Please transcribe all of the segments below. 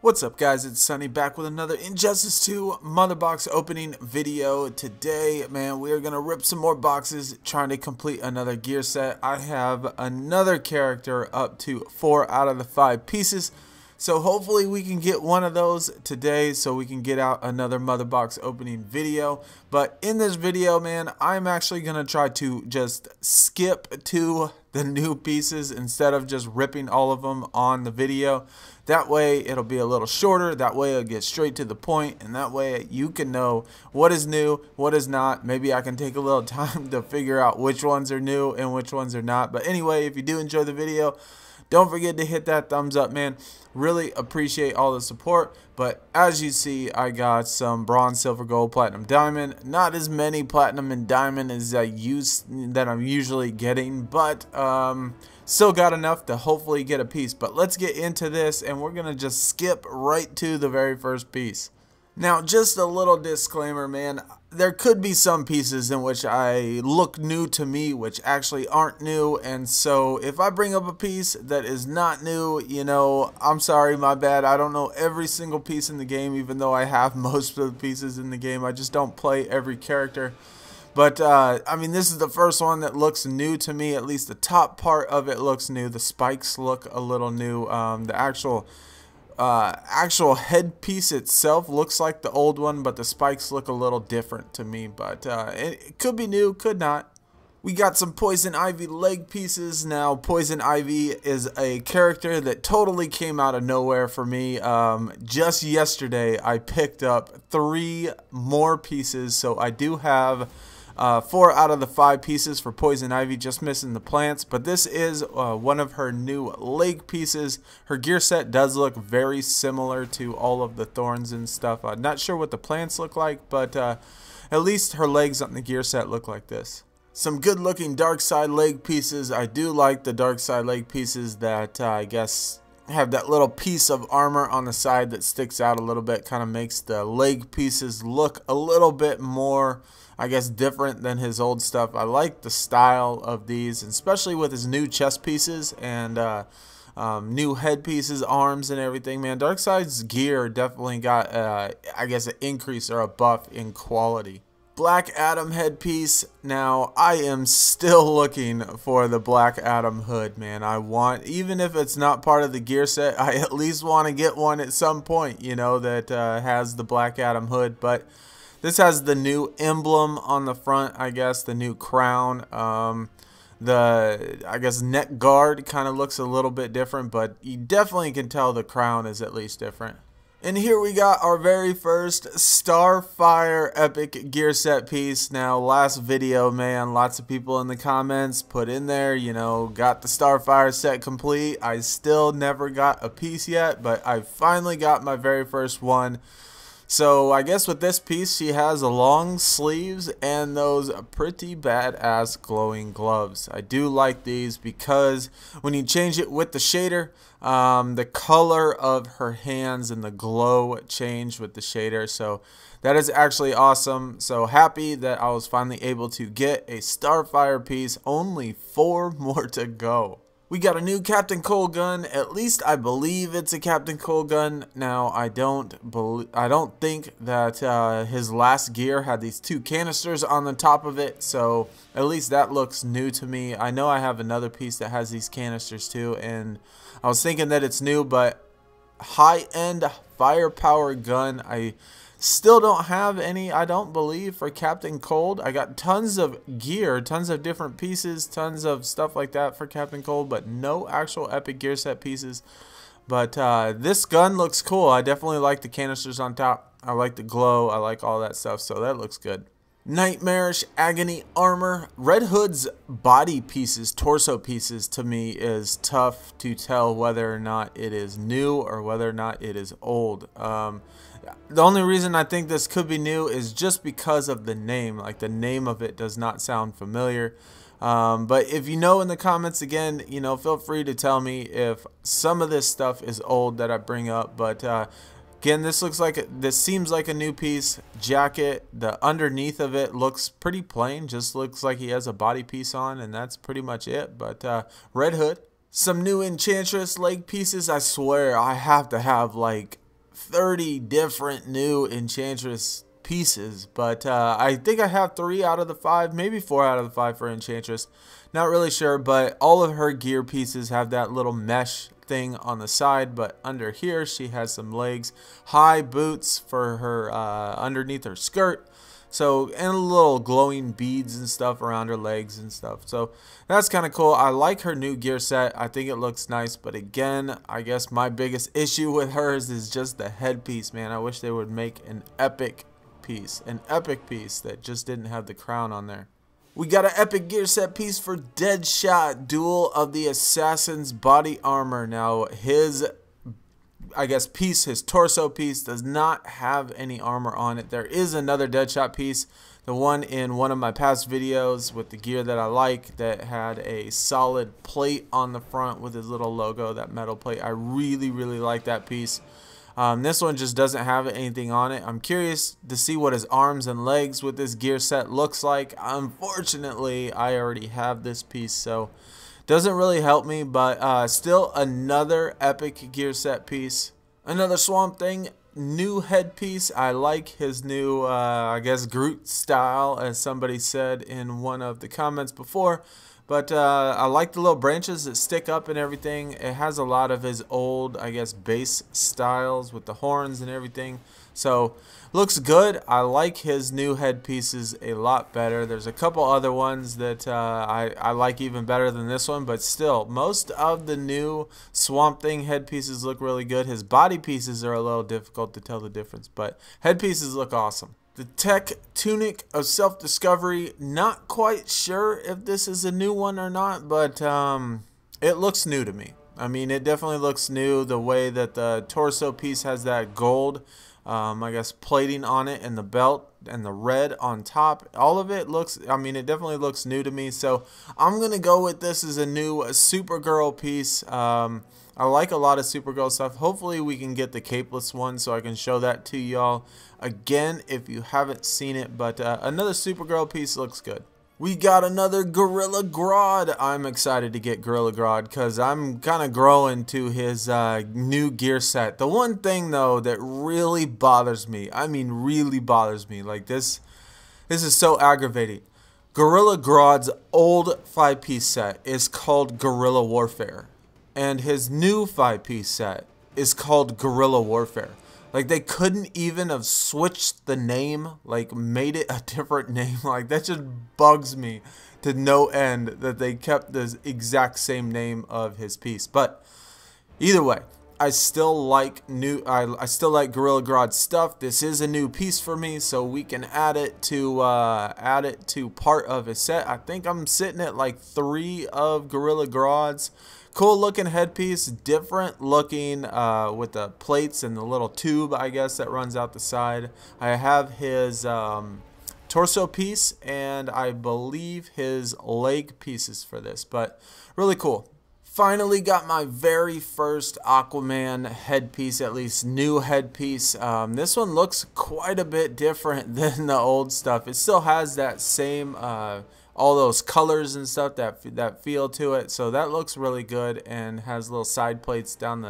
What's up guys, it's Sunny back with another Injustice 2 Mother Box opening video. Today, man, we are going to rip some more boxes trying to complete another gear set. I have another character up to 4 out of the 5 pieces. So hopefully we can get one of those today so we can get out another Mother Box opening video. But in this video, man, I'm actually going to try to just skip to the new pieces instead of just ripping all of them on the video. That way it'll be a little shorter, that way it'll get straight to the point, and that way you can know what is new, what is not. Maybe I can take a little time to figure out which ones are new and which ones are not. But anyway, if you do enjoy the video, don't forget to hit that thumbs up, man. Really appreciate all the support. But as you see, I got some bronze, silver, gold, platinum, diamond. Not as many platinum and diamond as I'm usually getting, but still got enough to hopefully get a piece. But let's get into this, and we're gonna just skip right to the very first piece. Now, just a little disclaimer, man. There could be some pieces in which I look new to me, which actually aren't new. And so if I bring up a piece that is not new, you know, I'm sorry, my bad. I don't know every single piece in the game, even though I have most of the pieces in the game. I just don't play every character. But, I mean, this is the first one that looks new to me. At least the top part of it looks new. The spikes look a little new. The actual headpiece itself looks like the old one, but the spikes look a little different to me. But it could be new, could not. We got some Poison Ivy leg pieces. Now, Poison Ivy is a character that totally came out of nowhere for me. Just yesterday, I picked up 3 more pieces, so I do have 4 out of the 5 pieces for Poison Ivy, just missing the plants. But this is one of her new leg pieces. Her gear set does look very similar to all of the thorns and stuff. Not sure what the plants look like, but at least her legs on the gear set look like this. Some good looking Darkseid leg pieces. I do like the Darkseid leg pieces that I guess have that little piece of armor on the side that sticks out a little bit. Kind of makes the leg pieces look a little bit more, I guess, different than his old stuff. I like the style of these, especially with his new chest pieces and new head pieces, arms, and everything. Man, Darkseid's gear definitely got, I guess, an increase or a buff in quality. Black Adam headpiece. Now, I am still looking for the Black Adam hood, man. I want, even if it's not part of the gear set, I at least want to get one at some point, you know, that has the Black Adam hood. But this has the new emblem on the front, I guess, the new crown. I guess, neck guard kind of looks a little bit different, but you definitely can tell the crown is at least different. And here we got our very first Starfire epic gear set piece. Now, last video, man, lots of people in the comments put in there, you know, got the Starfire set complete. I still never got a piece yet, but I finally got my very first one. So I guess with this piece, she has long sleeves and those pretty badass glowing gloves. I do like these because when you change it with the shader, the color of her hands and the glow change with the shader. So that is actually awesome. So happy that I was finally able to get a Starfire piece. Only 4 more to go. We got a new Captain Cold gun. At least I believe it's a Captain Cold gun. Now, I don't think that his last gear had these 2 canisters on the top of it. So at least that looks new to me. I know I have another piece that has these canisters too, and I was thinking that it's new, but high-end firepower gun. I still don't have any, I don't believe, for Captain Cold. I got tons of gear, tons of different pieces, tons of stuff like that for Captain Cold, but no actual epic gear set pieces. But this gun looks cool. I definitely like the canisters on top. I like the glow. I like all that stuff, so that looks good. Nightmarish Agony armor. Red Hood's body pieces, torso pieces, to me is tough to tell whether or not it is new or whether or not it is old. The only reason I think this could be new is just because of the name. Like, the name of it does not sound familiar. But if you know in the comments, again, you know, feel free to tell me if some of this stuff is old that I bring up. But again, this seems like a new piece. Jacket, the underneath of it looks pretty plain. Just looks like he has a body piece on, and that's pretty much it. But Red Hood. Some new Enchantress leg pieces. I swear I have to have like 30 different new Enchantress pieces, but I think I have 3 out of the 5, maybe 4 out of the 5 for Enchantress. Not really sure, but all of her gear pieces have that little mesh thing on the side, but under here she has some legs, high boots for her underneath her skirt. So, and little glowing beads and stuff around her legs and stuff. So, that's kind of cool. I like her new gear set. I think it looks nice. But again, I guess my biggest issue with hers is just the headpiece, man. I wish they would make an epic piece. An epic piece that just didn't have the crown on there. We got an epic gear set piece for Deadshot, Duel of the Assassin's body armor. Now, his piece, his torso piece, does not have any armor on it. There is another Deadshot piece, the one in one of my past videos with the gear that I like, that had a solid plate on the front with his little logo, that metal plate. I really like that piece. This one just doesn't have anything on it. I'm curious to see what his arms and legs with this gear set looks like. Unfortunately, I already have this piece, so doesn't really help me, but still another epic gear set piece. Another Swamp Thing new headpiece. I like his new, I guess, Groot style, as somebody said in one of the comments before. But I like the little branches that stick up and everything. It has a lot of his old, I guess, base styles with the horns and everything. So, looks good. I like his new headpieces a lot better. There's a couple other ones that I like even better than this one. But still, most of the new Swamp Thing headpieces look really good. His body pieces are a little difficult to tell the difference. But headpieces look awesome. The Tech Tunic of Self-Discovery, not quite sure if this is a new one or not, but it looks new to me. I mean, it definitely looks new. The way that the torso piece has that gold, I guess, plating on it, and the belt and the red on top. All of it looks, I mean, it definitely looks new to me. So I'm going to go with this as a new Supergirl piece. I like a lot of Supergirl stuff. Hopefully we can get the capeless one so I can show that to y'all again if you haven't seen it. But another Supergirl piece looks good. We got another Gorilla Grodd. I'm excited to get Gorilla Grodd because I'm kind of growing to his new gear set. The one thing though that really bothers me, I mean really bothers me, like this is so aggravating. Gorilla Grodd's old 5-piece set is called Guerrilla Warfare. And his new 5-piece set is called Guerrilla Warfare. Like, they couldn't even have switched the name, like made it a different name. Like, that just bugs me to no end that they kept the exact same name of his piece. But either way, I still like I still like Gorilla Grodd stuff. This is a new piece for me, so we can add it to part of his set. I think I'm sitting at like 3 of Gorilla Grodd's. Cool looking headpiece, different looking with the plates and the little tube, I guess, that runs out the side. I have his torso piece and I believe his leg pieces for this, but really cool. Finally got my very first Aquaman headpiece, at least new headpiece. This one looks quite a bit different than the old stuff. It still has that same all those colors and stuff, that feel to it. So that looks really good and has little side plates down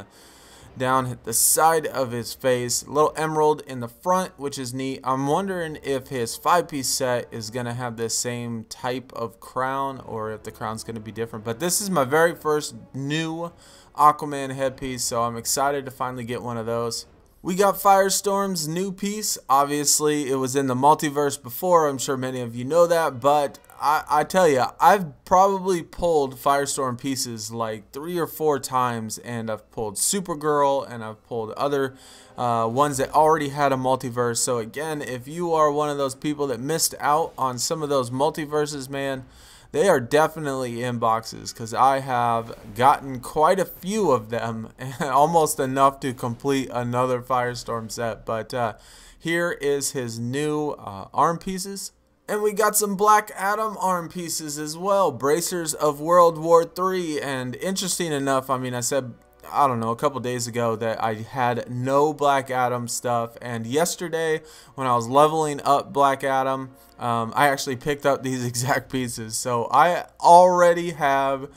the side of his face. A little emerald in the front, which is neat. I'm wondering if his 5-piece set is going to have the same type of crown or if the crown's going to be different. But this is my very first new Aquaman headpiece, so I'm excited to finally get one of those. We got Firestorm's new piece. Obviously, it was in the multiverse before. I'm sure many of you know that, but I tell you, I've probably pulled Firestorm pieces like 3 or 4 times, and I've pulled Supergirl, and I've pulled other ones that already had a multiverse. So again, if you are one of those people that missed out on some of those multiverses, man, they are definitely in boxes, because I have gotten quite a few of them, almost enough to complete another Firestorm set. But here is his new arm pieces. And we got some Black Adam arm pieces as well, bracers of World War III. And interesting enough, I mean, I said, I don't know, a couple days ago that I had no Black Adam stuff. And yesterday, when I was leveling up Black Adam, I actually picked up these exact pieces. So I already have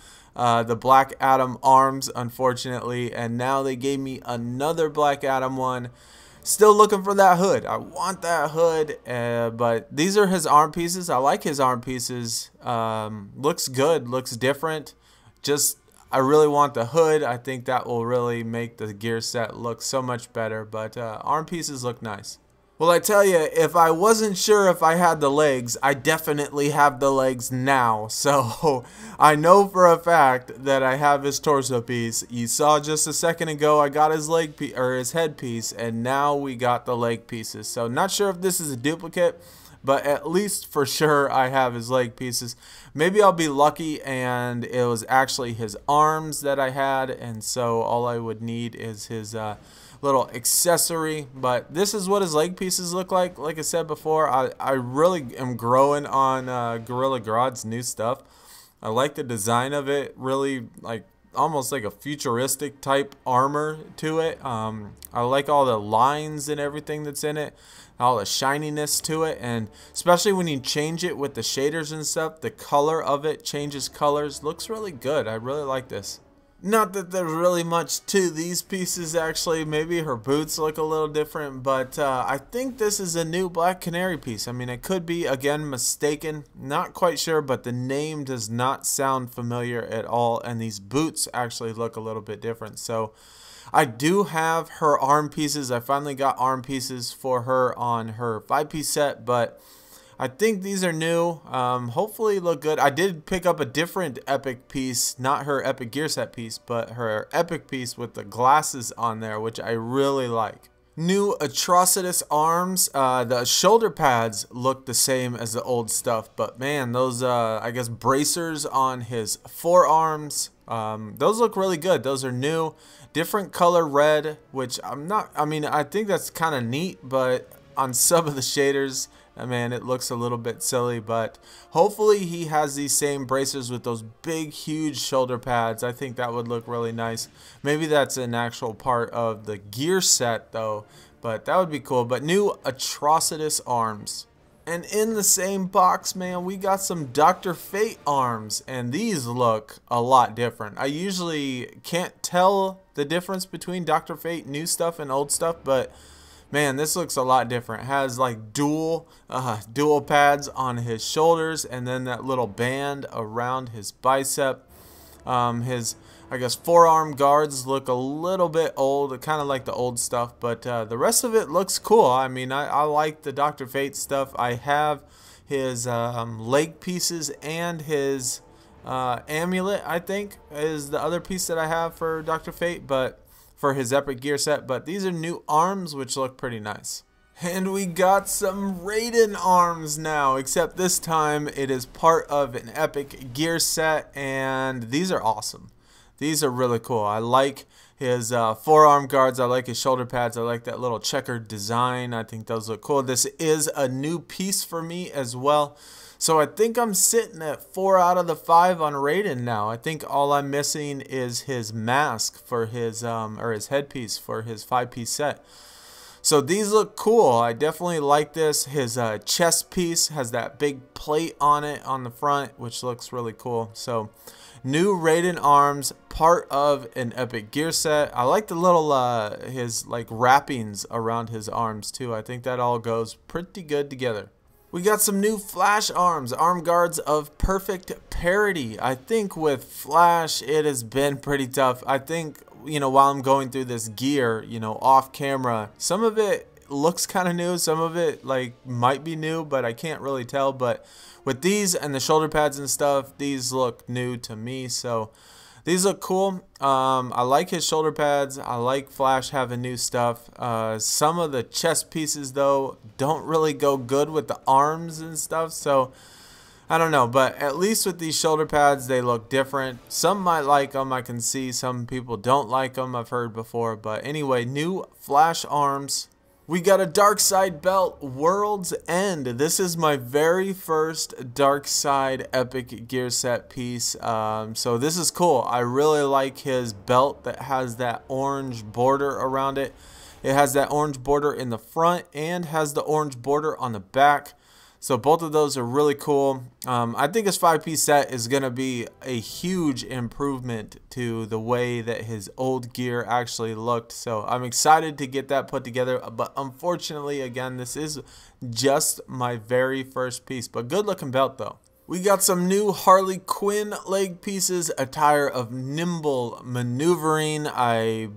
the Black Adam arms, unfortunately, and now they gave me another Black Adam one. Still looking for that hood. I want that hood, but these are his arm pieces. I like his arm pieces. Looks good, looks different. I really want the hood. I think that will really make the gear set look so much better, but arm pieces look nice. Well, I tell you, if I wasn't sure if I had the legs, I definitely have the legs now. So I know for a fact that I have his torso piece. You saw just a second ago I got his leg piece or his head piece, and now we got the leg pieces. So not sure if this is a duplicate, but at least for sure I have his leg pieces. Maybe I'll be lucky and it was actually his arms that I had, and so all I would need is his little accessory. But this is what his leg pieces look like. Like I said before, I really am growing on Gorilla Grodd's new stuff. I like the design of it, really like almost like a futuristic type armor to it. I like all the lines and everything that's in it, all the shininess to it, and especially when you change it with the shaders and stuff, the color of it changes colors. Looks really good. I really like this. Not that there's really much to these pieces, actually. Maybe her boots look a little different, but I think this is a new Black Canary piece. I mean, it could be, again, mistaken. Not quite sure, but the name does not sound familiar at all, and these boots actually look a little bit different. So I do have her arm pieces. I finally got arm pieces for her on her 5-piece set, but I think these are new. Hopefully look good. I did pick up a different Epic piece, not her Epic gear set piece, but her Epic piece with the glasses on there, which I really like. New Atrocitus arms. The shoulder pads look the same as the old stuff, but man, those I guess bracers on his forearms, those look really good. Those are new, different color red, which I think that's kind of neat, but on some of the shaders, man, it looks a little bit silly. But hopefully he has these same bracers with those big huge shoulder pads. I think that would look really nice. Maybe that's an actual part of the gear set though, but that would be cool. But new Atrocitus arms. And in the same box, man, we got some Dr. Fate arms, and these look a lot different. I usually can't tell the difference between Dr. Fate new stuff and old stuff, but man, this looks a lot different. It has like dual pads on his shoulders, and then that little band around his bicep. His, I guess, forearm guards look a little bit old, kind of like the old stuff, but the rest of it looks cool. I mean, I like the Dr. Fate stuff. I have his leg pieces and his amulet, I think, is the other piece that I have for Dr. Fate, but for his Epic gear set. But these are new arms, which look pretty nice. And we got some Raiden arms now, except this time it is part of an Epic gear set, and these are awesome. These are really cool. I like his forearm guards. I like his shoulder pads. I like that little checkered design. I think those look cool. This is a new piece for me as well. So I think I'm sitting at 4 out of the 5 on Raiden now. I think all I'm missing is his mask for his or his headpiece for his 5-piece set. So these look cool. I definitely like this. His chest piece has that big plate on it on the front, which looks really cool. So new Raiden arms, part of an Epic gear set. I like the little his like wrappings around his arms too. I think that all goes pretty good together. We got some new Flash arms, arm guards of perfect parity. I think with Flash it has been pretty tough. I think, you know, while I'm going through this gear, you know, off camera, some of it looks kind of new, some of it like might be new, but I can't really tell. But with these and the shoulder pads and stuff, these look new to me, so these look cool. I like his shoulder pads. I like Flash having new stuff. Some of the chest pieces though don't really go good with the arms and stuff, so I don't know, but at least with these shoulder pads, they look different. Some might like them. I can see some people don't like them. I've heard before. But anyway, new Flash arms. We got a Darkseid belt, World's End. This is my very first Darkseid Epic gear set piece. So this is cool. I really like his belt that has that orange border around it. It has that orange border in the front and has the orange border on the back. So both of those are really cool. I think his 5-piece set is going to be a huge improvement to the way that his old gear actually looked. So I'm excited to get that put together. But unfortunately, again, this is just my very first piece. But good looking belt though. We got some new Harley Quinn leg pieces, attire of nimble maneuvering. I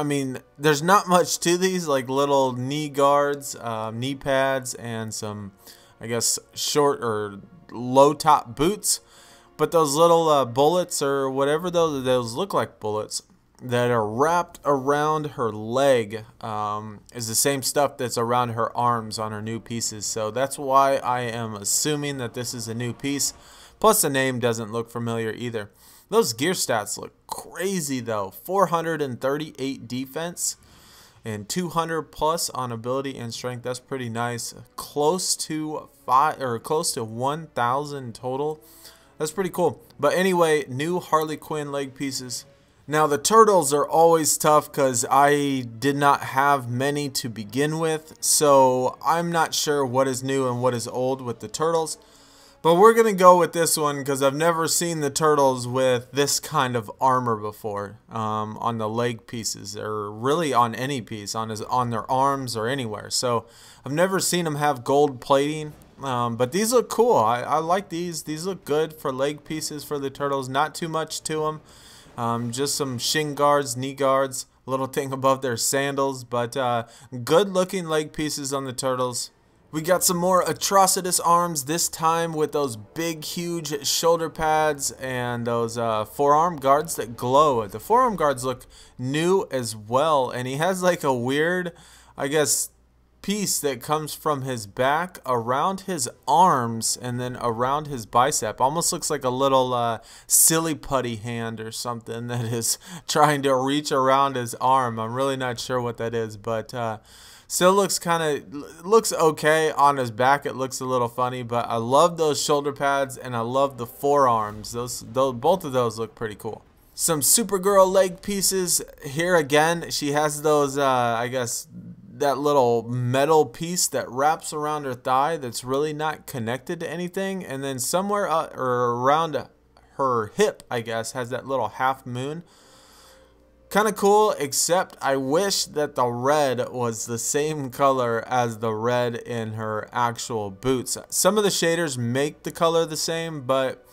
mean, there's not much to these, like little knee guards, knee pads, and some, I guess, short or low top boots. But those little bullets or whatever those look like bullets that are wrapped around her leg is the same stuff that's around her arms on her new pieces. So that's why I am assuming that this is a new piece. Plus the name doesn't look familiar either. Those gear stats look crazy though. 438 defense and 200 plus on ability and strength. That's pretty nice. Close to 1,000 total. That's pretty cool. But anyway, new Harley Quinn leg pieces. Now the turtles are always tough because I did not have many to begin with, so I'm not sure what is new and what is old with the turtles. But we're going to go with this one because I've never seen the turtles with this kind of armor before on the leg pieces, or really on any piece, on their arms or anywhere. So I've never seen them have gold plating, but these look cool. I like these. These look good for leg pieces for the turtles. Not too much to them. Just some shin guards, knee guards, a little thing above their sandals, but good looking leg pieces on the turtles. We got some more Atrocitus arms, this time with those big huge shoulder pads and those forearm guards that glow. The forearm guards look new as well, and he has like a weird, I guess, piece that comes from his back around his arms and then around his bicep. Almost looks like a little silly putty hand or something that is trying to reach around his arm. I'm really not sure what that is, but still looks okay on his back. It looks a little funny, but I love those shoulder pads and I love the forearms. Both of those look pretty cool. Some Supergirl leg pieces here again. She has those I guess that little metal piece that wraps around her thigh that's really not connected to anything, and then somewhere or around her hip, I guess, has that little half moon. Kind of cool, except I wish that the red was the same color as the red in her actual boots. Some of the shaders make the color the same, but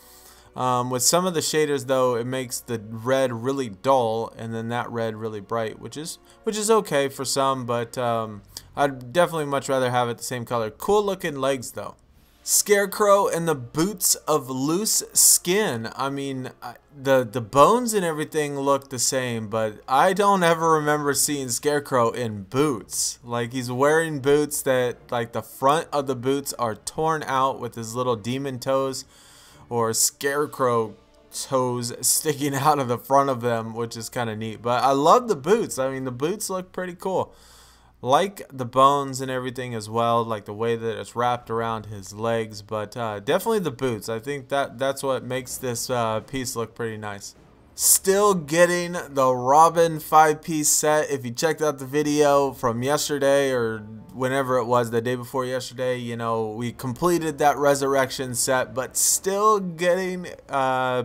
with some of the shaders though, it makes the red really dull and then that red really bright, which is okay for some, but I'd definitely much rather have it the same color. Cool looking legs though. Scarecrow and the boots of loose skin. I mean, the bones and everything look the same, but I don't ever remember seeing Scarecrow in boots. Like, he's wearing boots that, like, the front of the boots are torn out with his little demon toes or Scarecrow toes sticking out of the front of them, which is kind of neat. But I love the boots. I mean, the boots look pretty cool. Like the bones and everything as well, like the way that it's wrapped around his legs, but definitely the boots. I think that's what makes this piece look pretty nice. Still getting the Robin 5-piece set. If you checked out the video from yesterday or whenever it was, the day before yesterday, you know, we completed that resurrection set, but still getting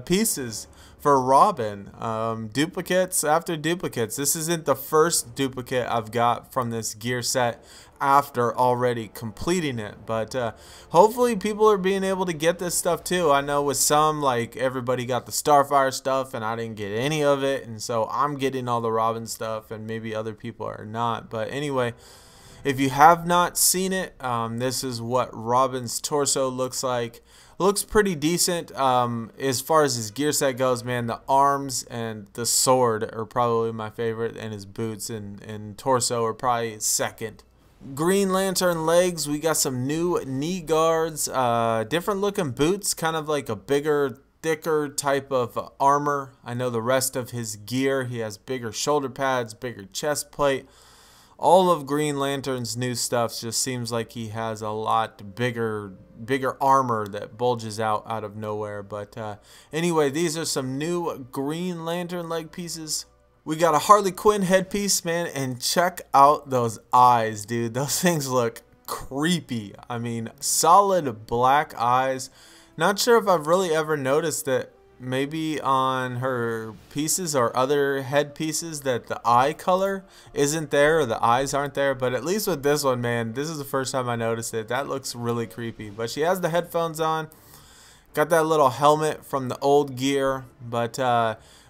pieces for Robin. Duplicates after duplicates. This isn't the first duplicate I've got from this gear set after already completing it, but hopefully people are being able to get this stuff too. I know with some, like, everybody got the Starfire stuff and I didn't get any of it, and so I'm getting all the Robin stuff and maybe other people are not. But anyway, if you have not seen it, this is what Robin's torso looks like. Looks pretty decent. As far as his gear set goes, man, the arms and the sword are probably my favorite, and his boots and torso are probably second. Green Lantern legs, we got some new knee guards, different looking boots, kind of like a bigger, thicker type of armor. I know the rest of his gear, he has bigger shoulder pads, bigger chest plate. All of Green Lantern's new stuff just seems like he has a lot bigger armor that bulges out of nowhere. But anyway, these are some new Green Lantern leg pieces. We got a Harley Quinn headpiece, man, and check out those eyes, dude. Those things look creepy. I mean, solid black eyes. Not sure if I've really ever noticed that maybe on her pieces or other head pieces that the eye color isn't there or the eyes aren't there, but at least with this one, man, this is the first time I noticed it. That looks really creepy. But she has the headphones on, got that little helmet from the old gear, but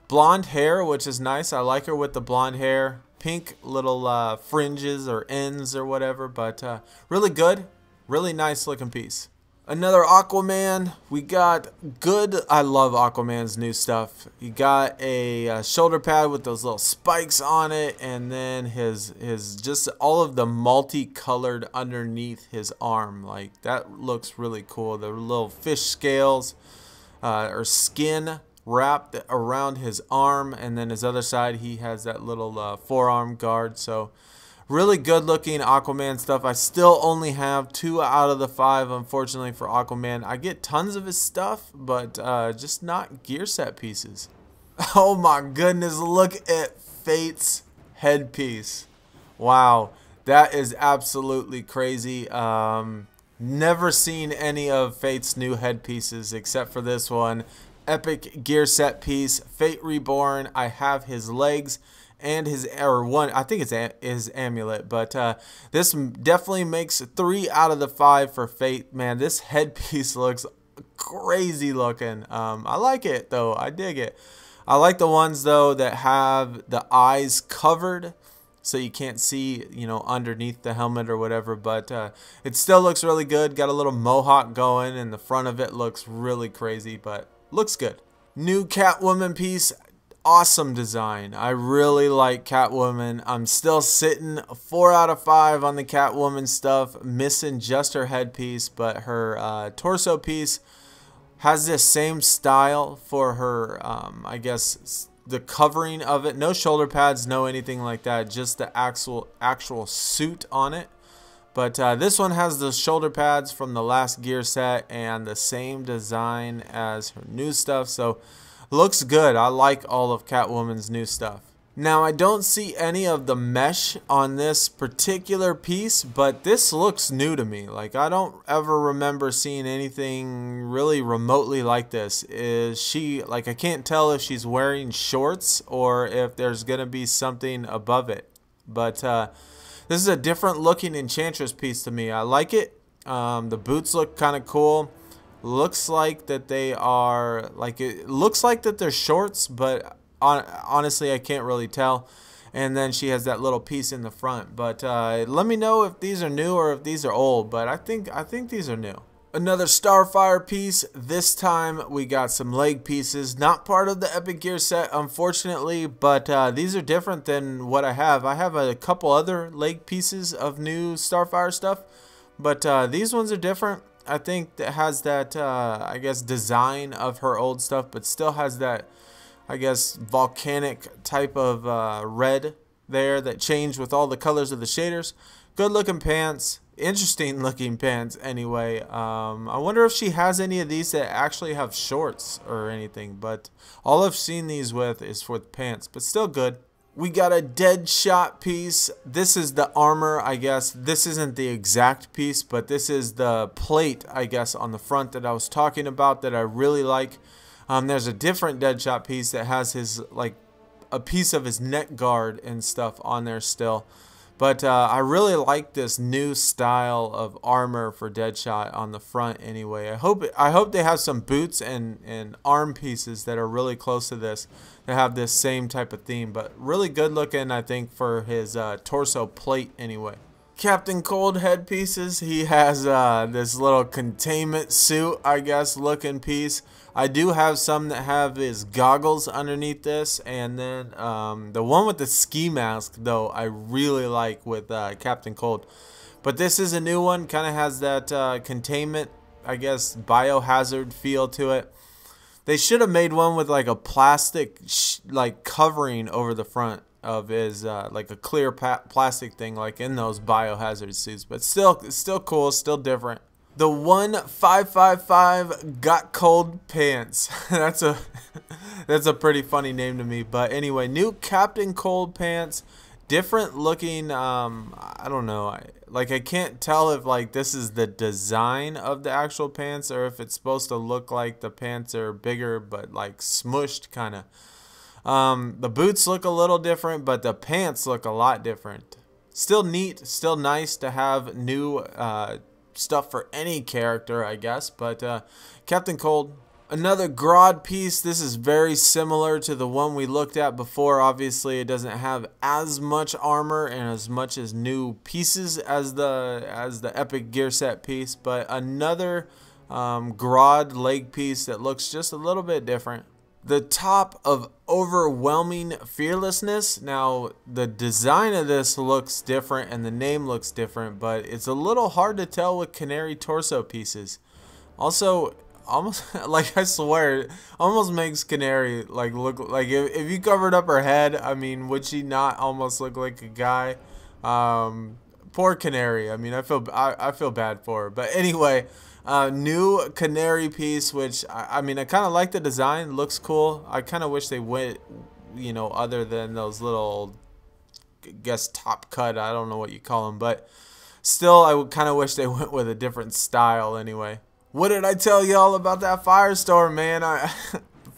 blonde hair, which is nice. I like her with the blonde hair, pink little fringes or ends or whatever, but really good, really nice looking piece. Another Aquaman, we got good. I love Aquaman's new stuff. He got a shoulder pad with those little spikes on it, and then his just all of the multicolored underneath his arm. Like, that looks really cool. The little fish scales or skin wrapped around his arm, and then his other side he has that little forearm guard. So really good looking Aquaman stuff. I still only have 2 out of the 5, unfortunately, for Aquaman. I get tons of his stuff, but just not gear set pieces. Oh my goodness, look at Fate's headpiece. Wow, that is absolutely crazy. Never seen any of Fate's new headpieces except for this one. Epic gear set piece, Fate Reborn. I have his legs and his, or one, I think it's his amulet, but this definitely makes 3 out of the 5 for Fate. Man, this headpiece looks crazy looking. I like it though. I dig it. I like the ones though that have the eyes covered, so you can't see, you know, underneath the helmet or whatever, but it still looks really good. Got a little mohawk going, and the front of it looks really crazy, but looks good. New Catwoman piece. Awesome design. I really like Catwoman. I'm still sitting 4 out of 5 on the Catwoman stuff, missing just her headpiece, but her torso piece has this same style for her, I guess, the covering of it. No shoulder pads, no anything like that, just the actual suit on it. But this one has the shoulder pads from the last gear set and the same design as her new stuff, so looks good. I like all of Catwoman's new stuff. Now, I don't see any of the mesh on this particular piece, but this looks new to me. Like, I don't ever remember seeing anything really remotely like this. Is she, like, I can't tell if she's wearing shorts or if there's going to be something above it. But this is a different looking Enchantress piece to me. I like it. The boots look kind of cool. Looks like that they are, like, it looks like that they're shorts, but honestly I can't really tell. And then she has that little piece in the front, but let me know if these are new or if these are old, but I think these are new. Another Starfire piece. This time we got some leg pieces, not part of the Epic Gear set, unfortunately, but these are different than what I have. I have a couple other leg pieces of new Starfire stuff, but these ones are different. I think that has that, I guess, design of her old stuff, but still has that, I guess, volcanic type of red there that changed with all the colors of the shaders. Good looking pants. Interesting looking pants anyway. I wonder if she has any of these that actually have shorts or anything, but all I've seen these with is for the pants, but still good. We got a Deadshot piece. This is the armor, I guess. This isn't the exact piece, but this is the plate, I guess, on the front that I was talking about that I really like. There's a different Deadshot piece that has his, like, a piece of his neck guard and stuff on there still. But I really like this new style of armor for Deadshot on the front anyway. I hope they have some boots and arm pieces that are really close to this that have this same type of theme. But really good looking, I think, for his torso plate anyway. Captain Cold headpieces. He has this little containment suit, I guess, looking piece. I do have some that have his goggles underneath this, and then the one with the ski mask, though, I really like with Captain Cold. But this is a new one, kind of has that containment, I guess, biohazard feel to it. They should have made one with like a plastic like covering over the front of his like a clear plastic thing, like in those biohazard suits. But still cool, still different. The 1555 got cold pants. that's a pretty funny name to me. But anyway, new Captain Cold pants, different looking. I don't know. like I can't tell if like this is the design of the actual pants or if it's supposed to look like the pants are bigger but like smushed kind of. The boots look a little different, but the pants look a lot different. Still neat, still nice to have new stuff for any character, I guess. But Captain Cold, another Grood piece. This is very similar to the one we looked at before. Obviously, it doesn't have as much armor and as much as new pieces as the epic gear set piece, but another Grood leg piece that looks just a little bit different. The top of overwhelming fearlessness. Now the design of this looks different and the name looks different, but it's a little hard to tell with Canary torso pieces. Also, almost like I swear, it almost makes Canary like look like if you covered up her head. I mean, would she not almost look like a guy? Poor Canary. I mean, I feel bad for her. But anyway. New Canary piece, which I mean, I kind of like the design. Looks cool. I kind of wish they went, you know, other than those little, I guess, top cut. I don't know what you call them, but still, I would kind of wish they went with a different style. Anyway, what did I tell y'all about that Firestorm, man?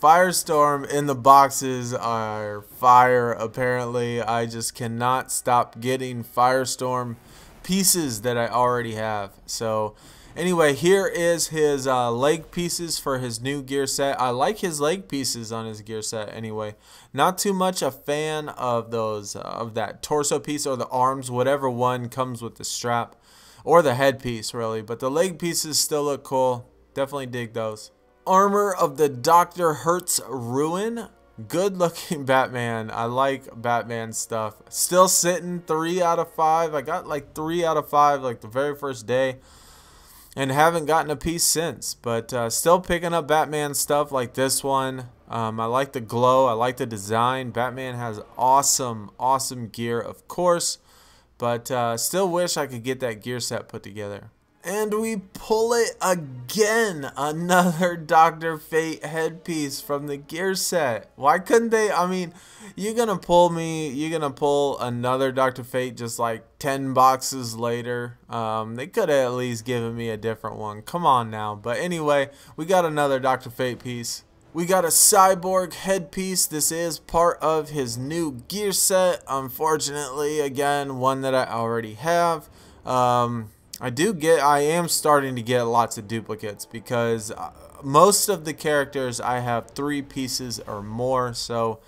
Firestorm in the boxes are fire. Apparently, I just cannot stop getting Firestorm pieces that I already have. So. Anyway, here is his leg pieces for his new gear set. I like his leg pieces on his gear set anyway. Not too much a fan of those of that torso piece or the arms, whatever one comes with the strap or the headpiece really. But the leg pieces still look cool. Definitely dig those. Armor of the Dr. Hertz Ruin. Good looking Batman. I like Batman stuff. Still sitting 3 out of 5. I got like 3 out of 5 like the very first day. And haven't gotten a piece since, but still picking up Batman stuff like this one. I like the glow. I like the design. Batman has awesome gear, of course, but still wish I could get that gear set put together. And we pull it again. Another Dr. Fate headpiece from the gear set. Why couldn't they? I mean, you're going to pull another Dr. Fate just like 10 boxes later. They could have at least given me a different one. Come on now. But anyway, we got another Dr. Fate piece. We got a Cyborg headpiece. This is part of his new gear set. Unfortunately, again, one that I already have. I am starting to get lots of duplicates because most of the characters I have 3 pieces or more, so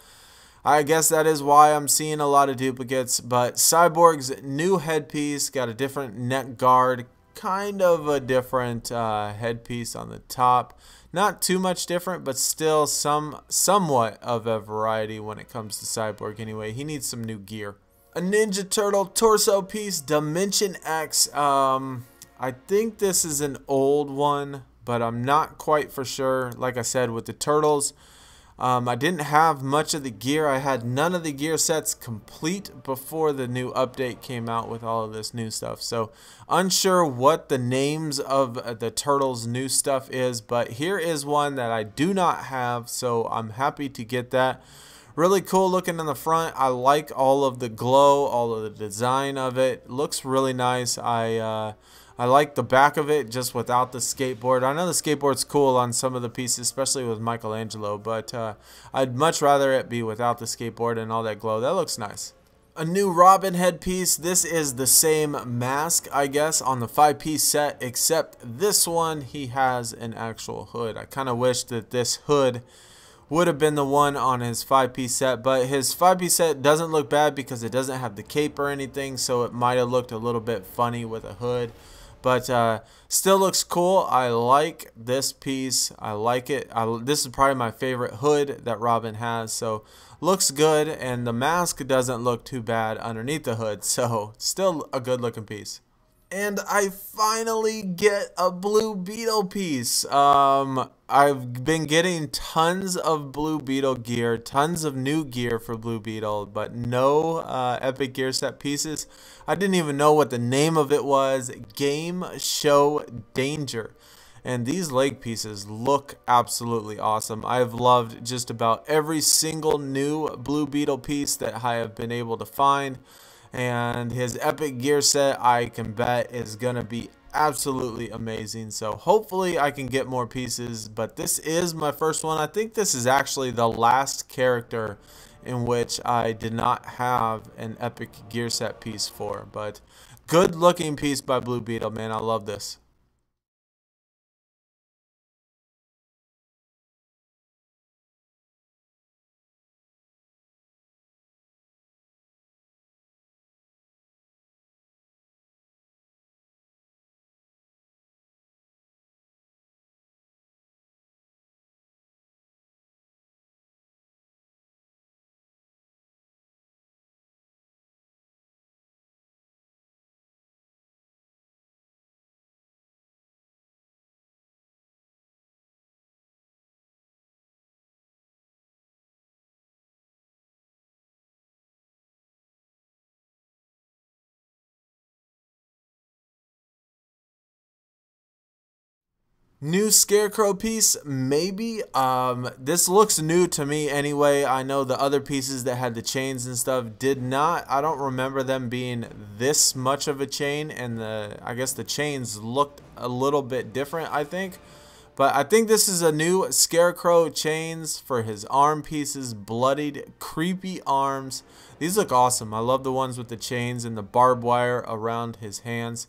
I guess that is why I'm seeing a lot of duplicates. But Cyborg's new headpiece got a different neck guard, kind of a different headpiece on the top. Not too much different, but still somewhat of a variety when it comes to Cyborg anyway. He needs some new gear. A Ninja Turtle torso piece, Dimension X. I think this is an old one, but I'm not quite for sure. Like I said, with the Turtles, I didn't have much of the gear. I had none of the gear sets complete before the new update came out with all of this new stuff. So unsure what the names of the Turtles new stuff is, but here is one that I do not have, so I'm happy to get that. Really cool looking in the front. I like all of the glow, all of the design of it. Looks really nice. I like the back of it just without the skateboard. I know the skateboard's cool on some of the pieces, especially with Michelangelo, but I'd much rather it be without the skateboard and all that glow. That looks nice. A new Robin headpiece. This is the same mask, I guess, on the 5-piece set, except this one, he has an actual hood. I kind of wish that this hood would have been the one on his 5-piece set, but his 5-piece set doesn't look bad because it doesn't have the cape or anything, so it might have looked a little bit funny with a hood, but still looks cool. I like this piece. I like it. This is probably my favorite hood that Robin has, so looks good, and the mask doesn't look too bad underneath the hood, so still a good looking piece. And I finally get a Blue Beetle piece. I've been getting tons of Blue Beetle gear, tons of new gear for Blue Beetle, but no epic gear set pieces. I didn't even know what the name of it was. Game Show Danger. And these leg pieces look absolutely awesome. I've loved just about every single new Blue Beetle piece that I have been able to find. And his epic gear set, I can bet, is going to be absolutely amazing. So hopefully I can get more pieces, but this is my first one. I think this is actually the last character in which I did not have an epic gear set piece for. But good looking piece by Blue Beetle, man. I love this. New Scarecrow piece, maybe. This looks new to me anyway. I know the other pieces that had the chains and stuff did not. I don't remember them being this much of a chain, and I guess the chains looked a little bit different, I think. But I think this is a new Scarecrow chains for his arm pieces, bloodied, creepy arms. These look awesome. I love the ones with the chains and the barbed wire around his hands.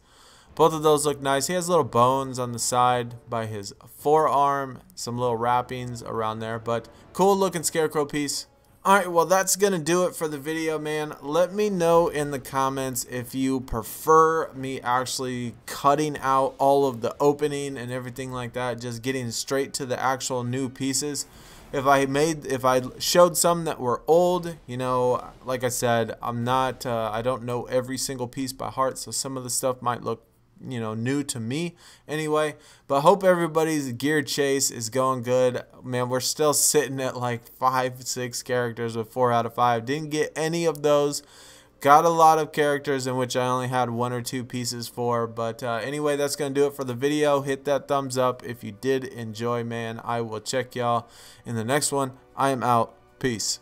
Both of those look nice. He has little bones on the side by his forearm, some little wrappings around there, but cool looking Scarecrow piece. Alright, well that's going to do it for the video, man. Let me know in the comments if you prefer me actually cutting out all of the opening and everything like that, just getting straight to the actual new pieces. If I showed some that were old, you know, like I said, I don't know every single piece by heart, so some of the stuff might look, you know, new to me anyway. But hope everybody's gear chase is going good, man. We're still sitting at like 5-6 characters with 4 out of 5. Didn't get any of those. Got a lot of characters in which I only had 1 or 2 pieces for. But anyway, that's gonna do it for the video. Hit that thumbs up if you did enjoy, man. I will check y'all in the next one. I am out. Peace.